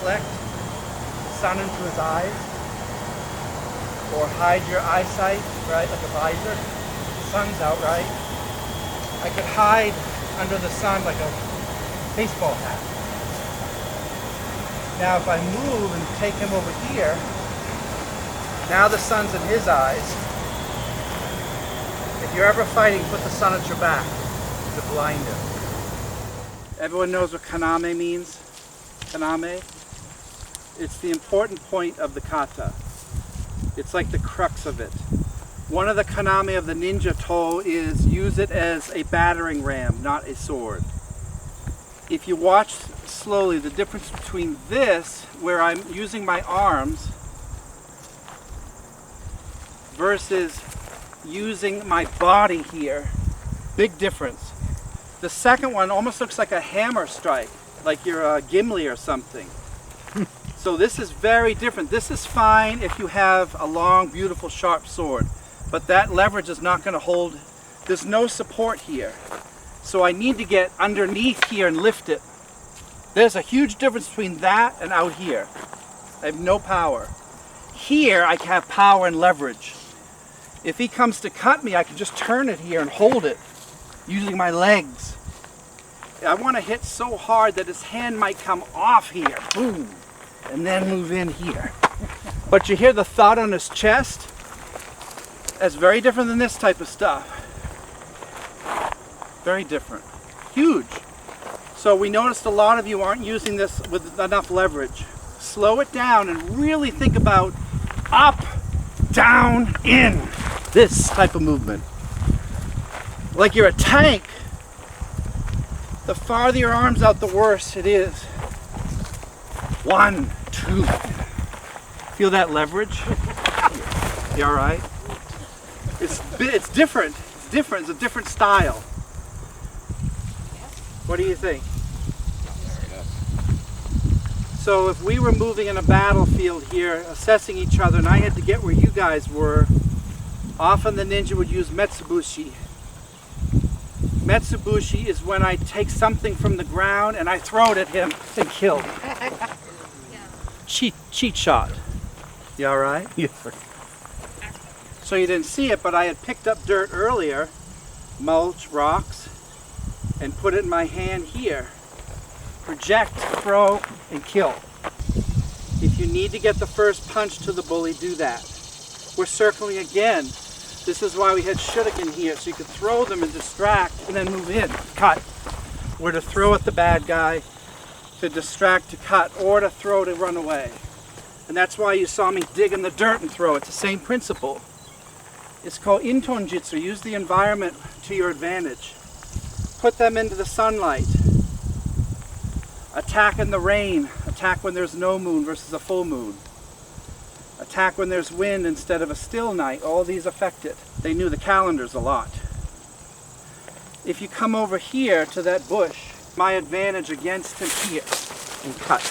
reflect the sun into his eyes, or hide your eyesight, right, like a visor. The sun's out, right? I could hide under the sun like a baseball hat. Now if I move and take him over here, now the sun's in his eyes. If you're ever fighting, put the sun at your back to blind him. Everyone knows what kaname means? Kaname? It's the important point of the kata. It's like the crux of it. One of the kaname of the ninja toe is use it as a battering ram, not a sword. If you watch slowly, the difference between this, where I'm using my arms, versus using my body here, big difference. The second one almost looks like a hammer strike, like you're a Gimli or something. So this is very different. This is fine if you have a long, beautiful, sharp sword, but that leverage is not going to hold. There's no support here. So I need to get underneath here and lift it. There's a huge difference between that and out here. I have no power. Here I have power and leverage. If he comes to cut me, I can just turn it here and hold it using my legs. I want to hit so hard that his hand might come off here, boom, and then move in here. But you hear the thud on his chest? That's very different than this type of stuff. Very different. Huge. So we noticed a lot of you aren't using this with enough leverage. Slow it down and really think about up, down, in. This type of movement. Like you're a tank. The farther your arms out, the worse it is. 1, 2. Feel that leverage? You all right? It's different. It's different. It's a different style. What do you think? So if we were moving in a battlefield here, assessing each other, and I had to get where you guys were, often the ninja would use metsubushi. Metsubushi is when I take something from the ground and I throw it at him and kill him. Cheat shot. You all right? Yes, sir. So you didn't see it, but I had picked up dirt earlier, mulch, rocks, and put it in my hand here. Project, throw, and kill. If you need to get the first punch to the bully, do that. We're circling again. This is why we had shuriken here, so you could throw them and distract and then move in, cut. We're to throw at the bad guy, to distract, to cut, or to throw to run away. And that's why you saw me dig in the dirt and throw. It's the same principle. It's called intonjitsu. Use the environment to your advantage. Put them into the sunlight. Attack in the rain. Attack when there's no moon versus a full moon. Attack when there's wind instead of a still night. All these affect it. They knew the calendars a lot. If you come over here to that bush, my advantage against him here, and cut.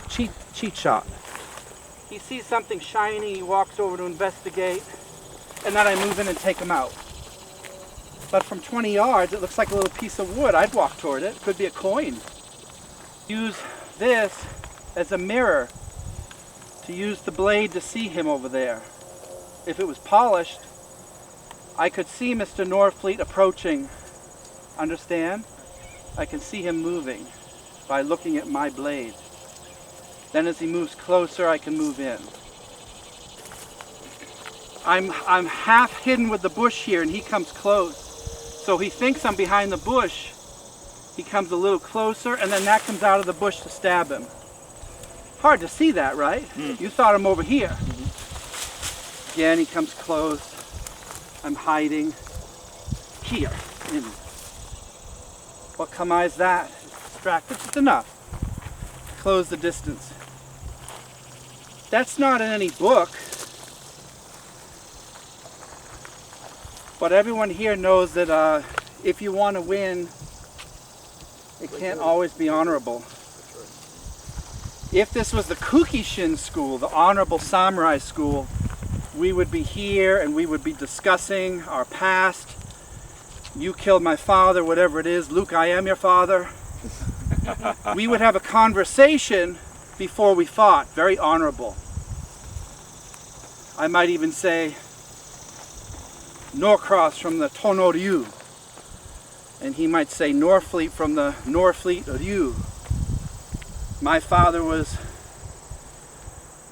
Cheat shot. He sees something shiny, he walks over to investigate, and then I move in and take him out. But from 20 yards, it looks like a little piece of wood. I'd walk toward it. Could be a coin. Use this as a mirror to use the blade to see him over there. If it was polished, I could see Mr. Norfleet approaching. Understand? I can see him moving by looking at my blade. Then as he moves closer, I can move in. I'm half hidden with the bush here and he comes close. So he thinks I'm behind the bush. He comes a little closer and then that comes out of the bush to stab him. Hard to see that, right? You thought I'm over here. Again, he comes close. I'm hiding here. What kama is that? Distracted, just enough. Close the distance. That's not in any book. But everyone here knows that if you want to win, it can't always be honorable. If this was the Kukishin school, the honorable samurai school, we would be here and we would be discussing our past. You killed my father, whatever it is. Luke, I am your father. We would have a conversation before we fought, very honorable. I might even say, Norcross from the Tonoryu. And he might say, Norfleet from the Norfleet Ryu. My father was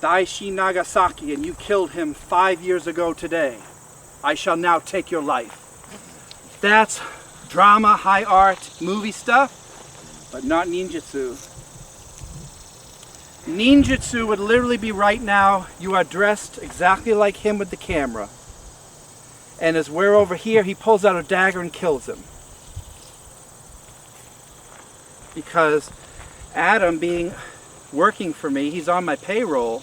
Daishi Nagasaki and you killed him 5 years ago today. I shall now take your life. That's drama, high art, movie stuff, but not ninjutsu. Ninjutsu would literally be right now, you are dressed exactly like him with the camera. And as we're over here, he pulls out a dagger and kills him. Because Adam working for me, he's on my payroll.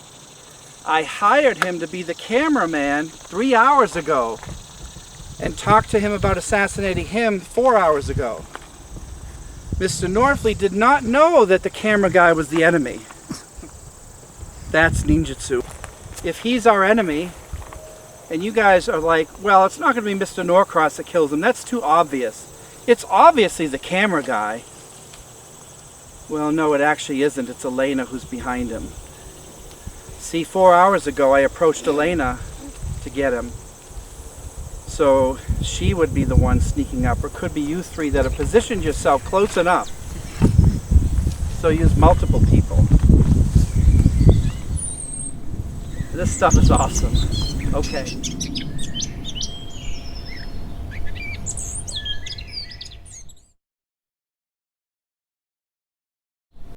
I hired him to be the cameraman 3 hours ago and talked to him about assassinating him 4 hours ago. Mr. Norfleet did not know that the camera guy was the enemy. That's ninjutsu. If he's our enemy, and you guys are like, well, it's not going to be Mr. Norcross that kills him, that's too obvious. It's obviously the camera guy. Well, no, it actually isn't. It's Elena who's behind him. See, 4 hours ago, I approached Elena to get him. So she would be the one sneaking up, or could be you three that have positioned yourself close enough. So use multiple people. This stuff is awesome. Okay.